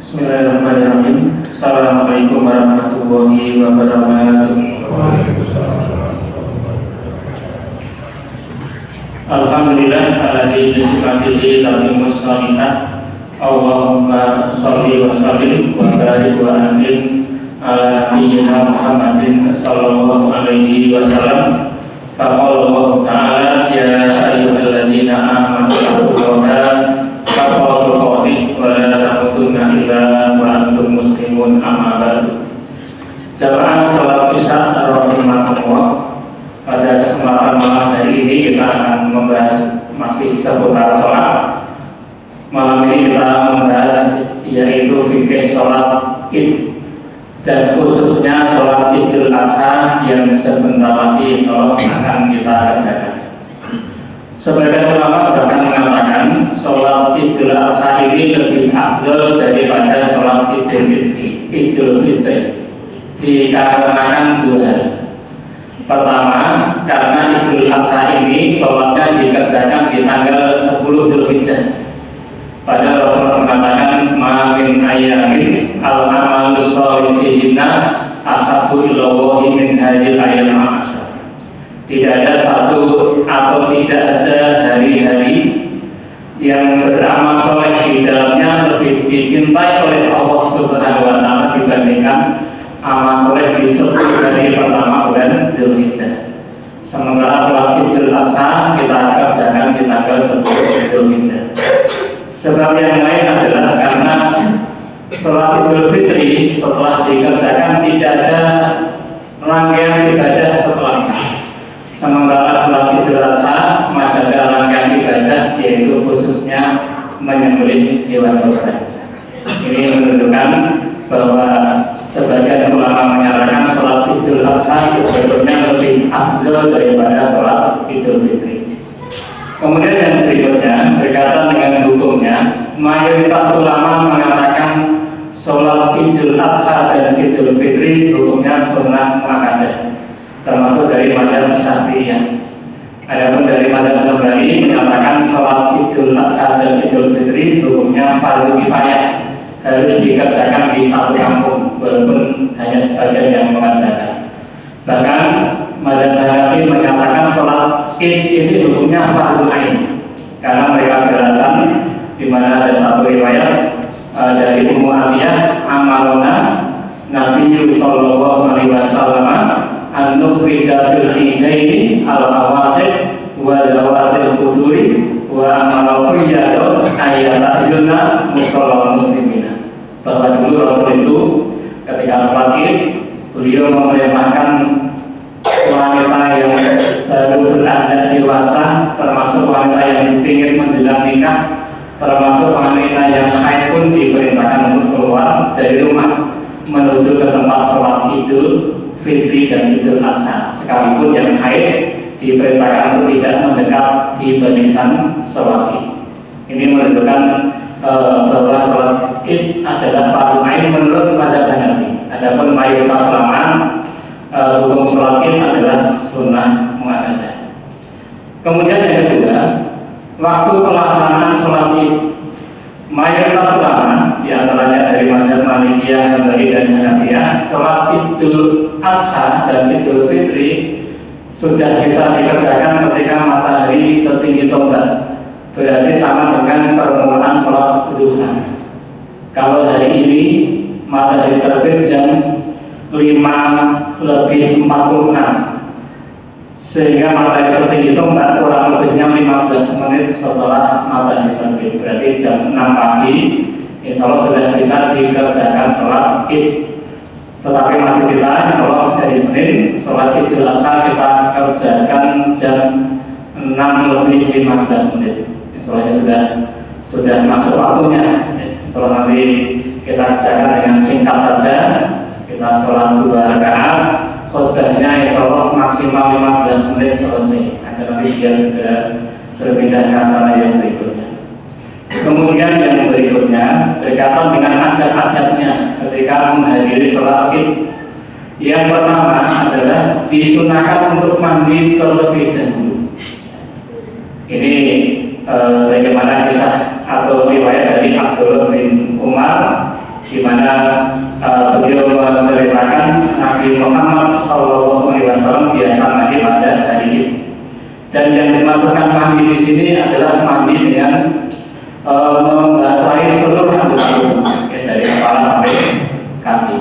Bismillahirrahmanirrahim. Assalamualaikum warahmatullahi wabarakatuh. Alhamdulillah alladzi bi sifatihi tatimmus shalihah. Allahumma shalli wa sallim wa barik wa an'im ala nabiyyina Muhammadin sallallahu alaihi wasallam. Faqala Allah ta'ala ya ayyuhalladzina amanu taqullaha haqqa tuqatih wa la tamutunna illa wa antum muslimun, amma ba'du. Jamaah salat Isya rahimakumullah. Pada kesempatan malam hari ini kita akan membahas masih seputar sholat. Malam ini kita membahas yaitu fikih sholat Id dan khususnya sholat Idul Adha yang sebentar lagi sholat akan kita kerjakan. Sebagian ulama bahkan mengatakan sholat Idul Adha ini lebih afdal daripada sholat Idul Fitri dikarenakan dua hal. Pertama, karena Idul Adha ini sholatnya dikerjakan di tanggal 10 Dzulhijjah. Pada Rasulullah mengatakan ma min ayyamin al-amalu sholih fihinna ahabbu ilallahi min hadhil ayyam al-ashr. Tidak ada satu atau tidak ada hari-hari yang beramal soleh di dalamnya lebih dicintai oleh Allah Subhanahu wa taala dibandingkan amal soleh di 10 hari pertama bulan Dzulhijjah. Sementara sholat Idul Adha kita kerjakan di tanggal 10 Dzulhijjah. Sebab yang lain adalah karena sholat Idul Fitri setelah dikerjakan tidak ada rangkaian ibadah setelahnya. Sementara sholat Idul Adha masih ada rangkaian ibadah, yaitu khususnya menyembelih hewan kurban. Ini menunjukkan bahwa sebagian ulama menyatakan sholat Idul Adha sebetulnya lebih afdal daripada sholat Idul Fitri. Kemudian yang berikutnya berkaitan dengan hukumnya, mayoritas ulama mengatakan sholat Idul Adha dan Idul Fitri hukumnya sunnah muakkadah, termasuk dari mazhab Syafi'iyah. Adapun dari mazhab Hambali menyatakan sholat Idul Adha dan Idul Fitri hukumnya fardu kifayah, harus dikerjakan di satu kampung walaupun hanya sebagian yang mengerjakan. Bahkan mazhab Hanafi menyatakan sholat Id ini hukumnya fardu ain, karena mereka beralasan di mana ada satu riwayat dari Ummu Atiyah, amarona Nabi sallallahu alaihi wasallam an nukhrija fil idaini al-awatiq wa dawatil quduri wa amalafiyadun ayatajunna musallal muslimina. Bahwa dulu Rasul itu ketika sholat Id beliau memerintahkan wanita yang baru beranjak dewasa, termasuk wanita yang dipingin menjelang nikah, termasuk wanita yang haid pun diperintahkan untuk keluar dari rumah menuju ke tempat sholat Idul Fitri dan Idul Adha. Sekalipun yang haid diperintahkan untuk tidak mendekat di barisan sholat Id. Ini menunjukkan bahwa sholat Id adalah fardu ain menurut mazhab Hanafi. Adapun mayoritas ulama hukum sholat Id adalah sunnah muakkadah. Kemudian yang kedua, waktu pelaksanaan sholat Id, mayoritas ulama di antaranya dari mazhab Malikiyah, Hambali dan Hanafiyah, sholat Idul Adha dan Idul Fitri sudah bisa dikerjakan ketika matahari setinggi tombak, berarti sama dengan permulaan sholat duha. Kalau hari ini matahari terbit jam 5:46, sehingga matahari setinggi tombak kurang lebihnya 15 menit setelah matahari terbit, berarti jam 6 pagi insya Allah sudah bisa dikerjakan sholat Id. Tetapi masih kita insya Allah dari Senin sholat Idul Adha kita kerjakan jam 6:15. Insya Allah sudah masuk waktunya. Insya Allah nanti kita kerjakan dengan singkat saja. Kita sholat 2 rakaat, khutbahnya insya Allah maksimal 15 menit selesai, agar nanti dia segera berpindah ke acara yang berikutnya. Kemudian yang berikutnya berkaitan dengan adab-adabnya ketika menghadiri sholat Id. Yang pertama adalah disunahkan untuk mandi terlebih dahulu. Ini sebagaimana kisah atau riwayat dari Abdullah bin Umar di mana beliau menceritakan Nabi Muhammad SAW biasa mandi pada hari ini. Dan yang dimaksudkan mandi di sini adalah mandi dengan membasahi seluruh anggota tubuh, dari kepala sampai kaki.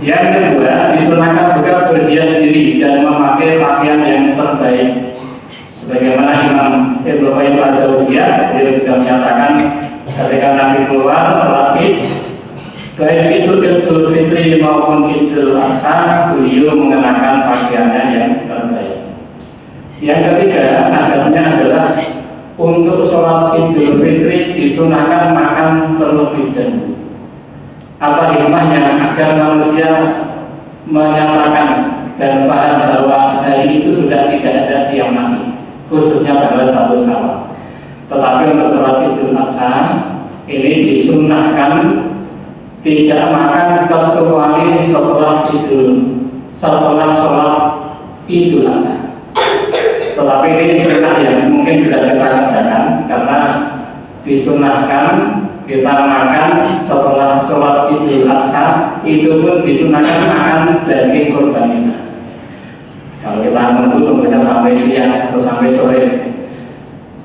Yang kedua, disunahkan juga berhias diri dan memakai pakaian yang terbaik. Sebagaimana Imam Ibnu Qayyim al-Jauziyah, beliau juga menyatakan ketika Nabi keluar sholat Id, baik itu Idul Fitri maupun Idul Adha, beliau mengenakan pakaiannya yang terbaik. Yang ketiga, adabnya adalah untuk sholat Idul Fitri disunahkan makan terlebih dahulu. Apa hikmahnya? Agar manusia menyatakan dan paham bahwa hari itu sudah tidak ada siang mati, khususnya tanggal 1 Syawal. Tetapi untuk sholat Idul Adha ini disunahkan tidak makan kecuali setelah sholat Idul Adha. Tetapi ini sunnah yang mungkin tidak kita kerjakan, karena disunahkan kita makan setelah sholat Idul Adha, itu pun disunahkan makan daging kurban kita. Kalau kita menunggu sampai siang atau sampai sore.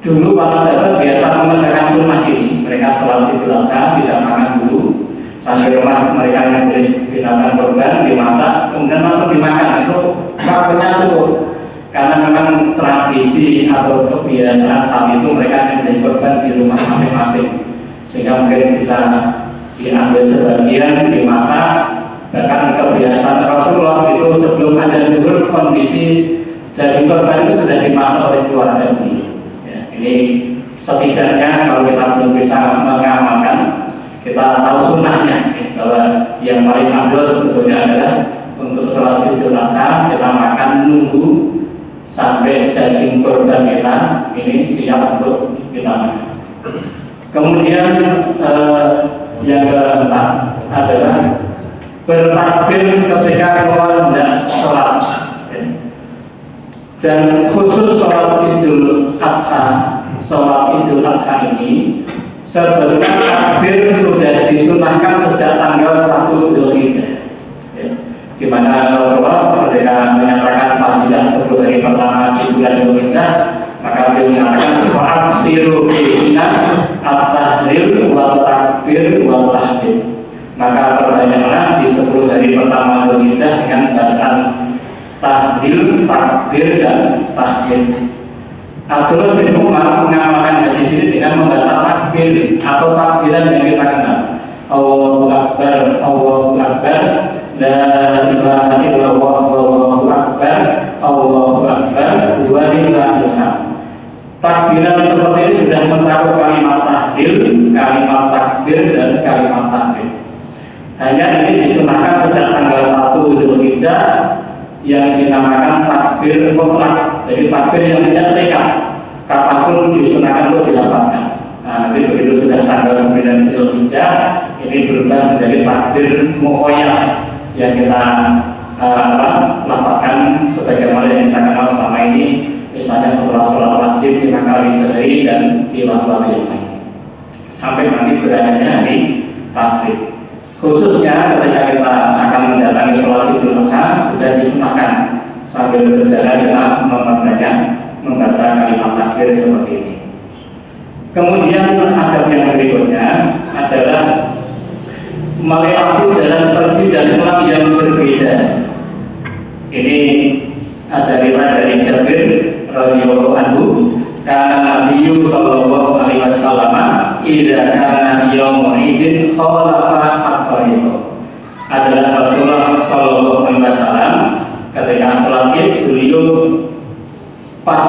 Dulu para sahabat biasa mengerjakan sunnah ini. Mereka sholat Idul Adha tidak makan dulu, sampai rumah mereka membeli binatang kurban, dimasak, kemudian langsung dimakan. Itu waktunya cukup, karena memang tradisi atau kebiasaan saat itu mereka membeli kurban di rumah masing-masing, sehingga mungkin bisa diambil sebagian, dimasak. Bahkan kebiasaan Rasulullah itu sebelum ada zuhur, kondisi daging kurban itu sudah dimasak oleh keluarga beliau. Ya, ini setidaknya kalau kita belum bisa mengamalkan, kita tahu sunnahnya, bahwa yang paling abdul sebetulnya adalah untuk sholat Idul Adha kita makan nunggu sampai daging kurban kita ini siap untuk kita makan. Kemudian yang keempat adalah bertakbir ketika keluar hendak sholat. Dan khusus sholat Idul Adha ini sebetulnya takbir sudah disunahkan sejak tanggal 1 Dzulhijjah, di mana Rasulullah ketika menyatakan fadilah 10 hari pertama di bulan Dzulhijjah, maka beliau mengatakan wa'aksiru fi'ina at-tahlil wal takbir wal tahlil. Maka perbanyaklah di 10 hari pertama Dzulhijjah dengan bacaan tahlil, takbir dan tahlil. Abdullah bin Umar mengamalkan hadis ini dengan membaca takbir atau takbiran yang kita kenal. Allahu Akbar, Allahu Akbar, la ilaha illallah, Allahu Akbar, Allahu Akbar, wa lillahil hamd. Takbiran seperti ini sudah mencakup kalimat tahlil, kalimat takbir dan kalimat tahlil. Hanya ini disunahkan sejak tanggal 1 Dzulhijjah yang dinamakan takbir mutlak. Jadi takbir yang tidak terikat, kapanpun disunahkan untuk dilapatkan. Nah, nanti begitu sudah tanggal 9 Dzulhijjah, ini berubah menjadi takbir mukhoyah yang kita lapatkan sebagaimana yang kita kenal selama ini, misalnya setelah sholat wajib 5 kali sehari dan di waktu yang lain, sampai nanti berakhirnya hari tasrik. Khususnya ketika kita akan mendatangi sholat Idul Adha, sudah disunahkan sambil berjalan kita memperbanyak membaca kalimat takbir seperti ini. Kemudian adab yang berikutnya adalah melewati jalan pergi dan pulang yang berbeda. Ini ada riwayat dari Jabir radhiyallahu anhu, kana Nabi sallallahu alaihi wasallam idza kana yaumul idin khalafa at-tariq. Adalah Rasulullah sallallahu alaihi wasallam ketika sholat Id, beliau pas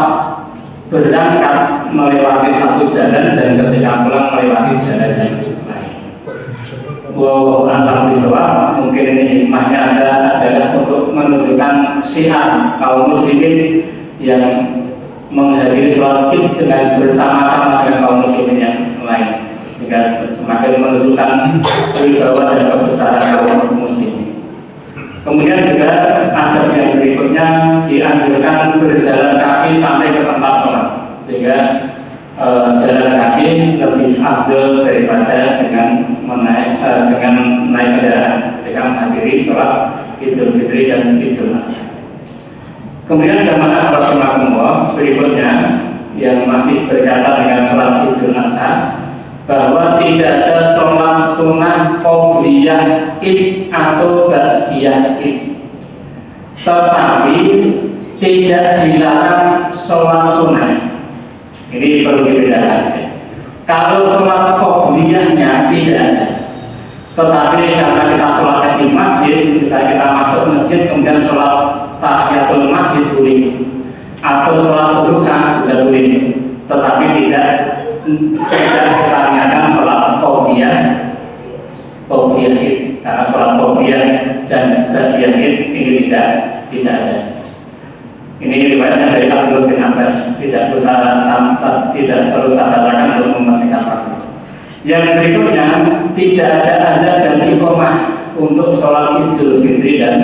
berangkat melewati satu jalan dan ketika pulang melewati jalan yang lain. Wallahu a'lam bishawab. Mungkin ini hikmahnya adalah untuk menunjukkan syiar kaum muslimin yang menghadiri sholat Id dengan bersama-sama dengan kaum muslimin yang lain, sehingga semakin menunjukkan wibawa dan kebesaran kaum muslimin. Kemudian juga adab yang berikutnya dianjurkan berjalan kaki sampai ke tempat sholat, sehingga jalan kaki lebih afdal daripada dengan menghadiri sholat Idul Fitri dan Idul Adha. Kemudian jamaah rahimakumullah berikutnya yang masih berkaitan dengan sholat Idul Adha, bahwa tidak ada sholat sunnah qobliyah id atau ba'diyah id, tetapi tidak dilarang sholat sunnah. Ini perlu dibedakan. Kalau sholat qobliyahnya tidak ada, tetapi karena kita sholat di masjid, misalnya kita masuk masjid kemudian sholat tahiyatul masjid boleh, atau sholat duha juga boleh, tetapi tidak kita niatkan sholat qobliyah id, karena sholat qobliyah dan ba'diyah id ini tidak ada. Ini riwayatnya dari Abdullah bin Abbas, tidak perlu saya bacakan untuk memastikan waktu. Yang berikutnya, tidak ada azan dan iqamah untuk sholat Idul Fitri dan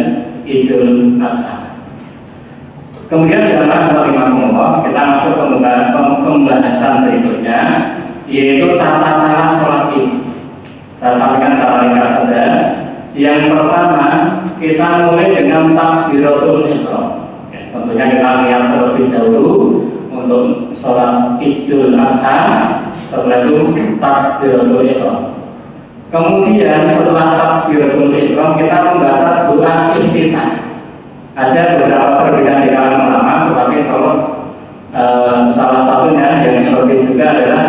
Idul Adha. Kemudian jamaah rahimakumullah, kita masuk ke pembahasan berikutnya, yaitu tata cara sholat Id. Saya sampaikan secara ringkas saja. Yang pertama, kita mulai dengan takbiratul ihram. Tentunya kita lihat terlebih dahulu untuk sholat Idul Adha, setelah itu takbiratul ihram. Kemudian setelah takbiratul ihram kita membaca doa iftitah. Ada beberapa perbedaan di kalangan ulama, tetapi salah satunya yang terjadi juga adalah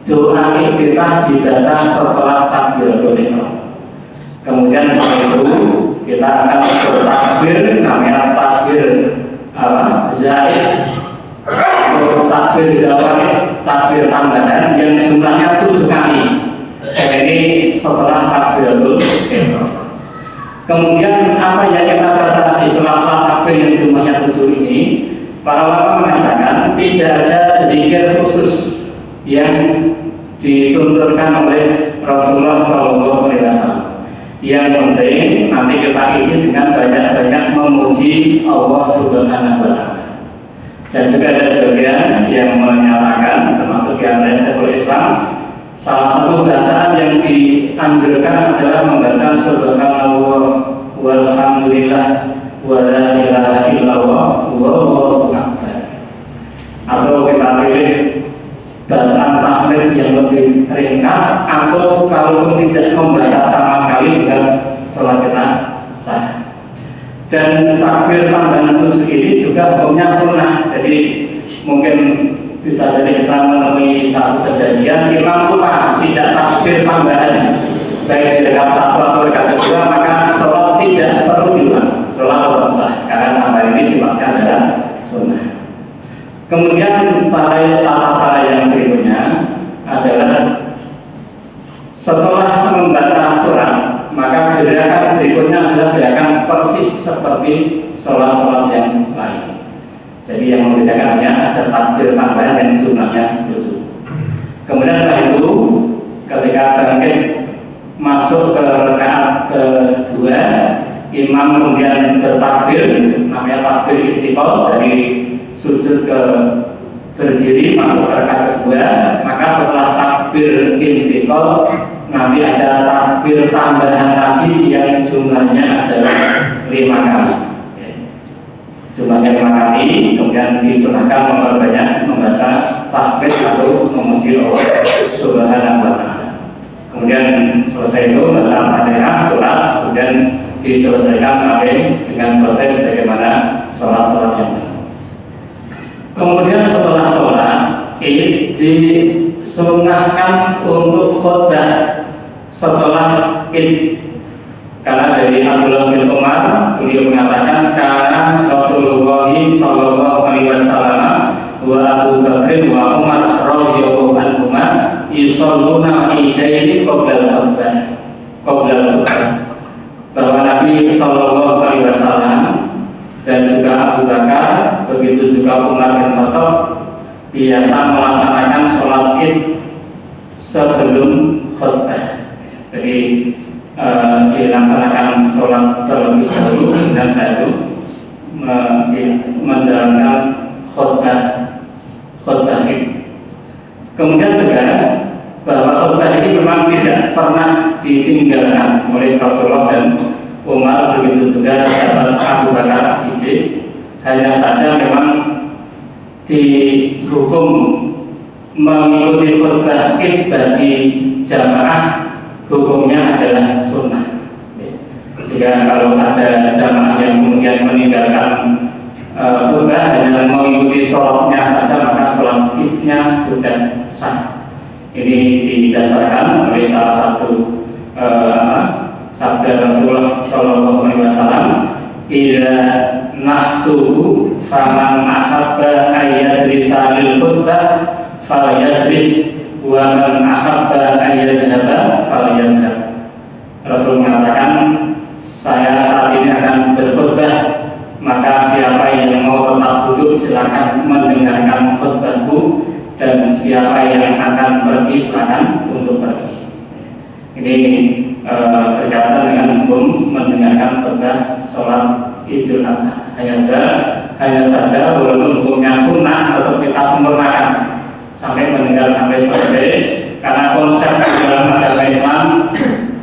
doa iftitah dibaca setelah takbiratul ihram. Kemudian setelah itu kita akan bertakbir, namanya takbir zaid atau takbir zawai, takbir tambahan yang jumlahnya 7 kali. Ini setelah takbiratul ihram. Kemudian apa yang kita baca di sela-sela takbir yang jumlahnya 7 ini, para ulama mengatakan tidak ada zikir khusus yang dituntunkan oleh Rasulullah SAW. Yang penting nanti kita isi dengan banyak-banyak memuji Allah Subhanahu wa Ta'ala. Dan juga ada sebagian yang menyatakan, termasuk di antara Syekhul Islam, salah satu bacaan yang dianjurkan adalah membaca Subhanallah walhamdulillah wa la ilaha illallah wallahu akbar. Atau kita pilih bacaan tahmid yang lebih ringkas, atau kalaupun tidak membaca sama sekali juga sholat kita sah. Dan takbir tambahan 7 ini juga hukumnya sunnah. Jadi mungkin bisa jadi kita menemui satu kejadian imam lupa tidak takbir tambahan baik di dekat satu atau dekat kedua, maka sholat tidak perlu diulang, sholat tetap sah karena tambahan ini sifatnya adalah sunnah. Kemudian tata cara yang berikutnya adalah setelah membaca surat, maka gerakan berikutnya adalah gerakan persis seperti sholat-sholat yang lain. Jadi yang membedakan hanya ada takbir tambahan yang jumlahnya 7. Kemudian setelah itu, ketika bangkit masuk ke rakaat kedua, imam kemudian bertakbir, namanya takbir intiqal, dari sujud ke berdiri masuk ke rakaat kedua. Maka setelah takbir intiqal nanti ada takbir tambahan lagi yang jumlahnya adalah 5 kali. Jumlahnya 5 kali, kemudian disunahkan memperbanyak membaca tahmid atau memuji Allah Subhanahu wa Ta'ala. Kemudian selesai itu baca Fatihah, sholat, kemudian diselesaikan sampai dengan selesai sebagaimana sholat-sholat yang lain. Kemudian setelah sholat Id disunahkan untuk khutbah setelah Id. Karena dari Abdullah bin Umar, beliau mengatakan karena Rasulullah Sallallahu Alaihi Wasallam wa Abu Bakr wa Umar radhiyallahu anhuma yusalluna idaini qabla khutbah. Bahwa Nabi Sallallahu Alaihi Wasallam dan juga Abu Bakar, begitu juga Umar bin Khattab biasa melaksanakan sholat Id sebelum khutbah. Jadi dilaksanakan sholat terlebih dahulu dan setelah itu menjalankan khutbah Id. Kemudian juga bahwa khutbah ini memang tidak pernah ditinggalkan oleh Rasulullah dan Umar, begitu juga sahabat Abu Bakar Siddiq. Hanya saja memang dihukum mengikuti khutbah Id bagi jamaah hukumnya adalah sunnah. Sehingga kalau ada jamaah yang kemudian meninggalkan khutbah hanya mengikuti sholatnya saja, maka sholat Idnya sudah sah. Ini didasarkan oleh salah satu sabda Rasulullah Shallallahu Alaihi Wasallam, "Ila nahtuhu faman ahabba ayajlisa lil khutbah falyajlis wa man ahabba ayyadhhaba falyadhhab." Rasul mengatakan, saya saat ini akan berkhutbah, maka siapa yang mau tetap duduk silakan mendengarkan khutbahku, dan siapa yang akan pergi silakan untuk pergi. Ini berkaitan dengan hukum mendengarkan khutbah sholat Idul Adha. Hanya saja walaupun hukumnya sunnah tetap kita sempurnakan sampai mendengar sampai selesai, karena konsep dalam agama Islam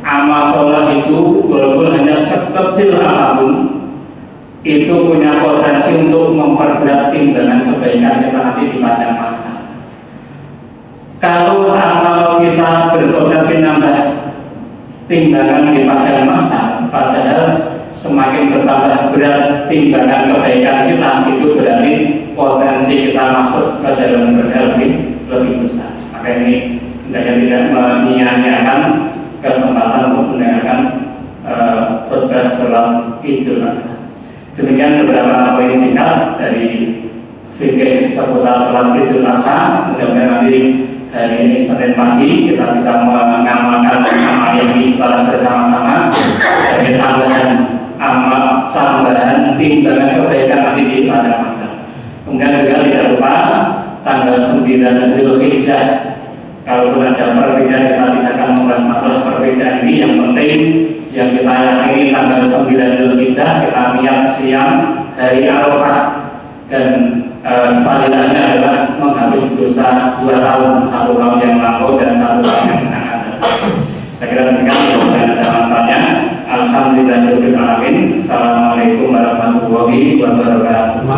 amal sholat itu walaupun hanya sekecil apapun itu punya potensi untuk memperberat timbangan kebaikan kita nanti di padang mahsyar. Kalau amal kita berpotensi nambah timbangan di padang mahsyar, padahal semakin bertambah berat timbangan kebaikan kita, itu berarti potensi kita masuk ke dalam surga lebih besar. Maka ini hendaknya tidak menyia-nyiakan kesempatan untuk mendengarkan khutbah sholat Idul Adha. Demikian beberapa poin singkat dari fikih seputar sholat Idul Adha. Mudah-mudahan nanti hari ini Senin pagi kita bisa mengamalkan amal ini setelah bersama-sama sebagai tambahan timbangan kebaikan nanti di pada masa. Kemudian juga tidak lupa tanggal 9 Dzulhijjah. Kalaupun ada perbedaan, kita tidak akan membahas masalah perbedaan ini. Yang penting yang kita yakini tanggal 9 Dzulhijjah kita niat siang hari Arafah, dan sepadilannya adalah menghapus dosa 2 tahun, 1 tahun yang lampau dan 1 tahun yang akan datang. Saya kira demikian, dan ada manfaatnya. Alhamdulillahirabbil alamin. Assalamualaikum warahmatullahi wabarakatuh.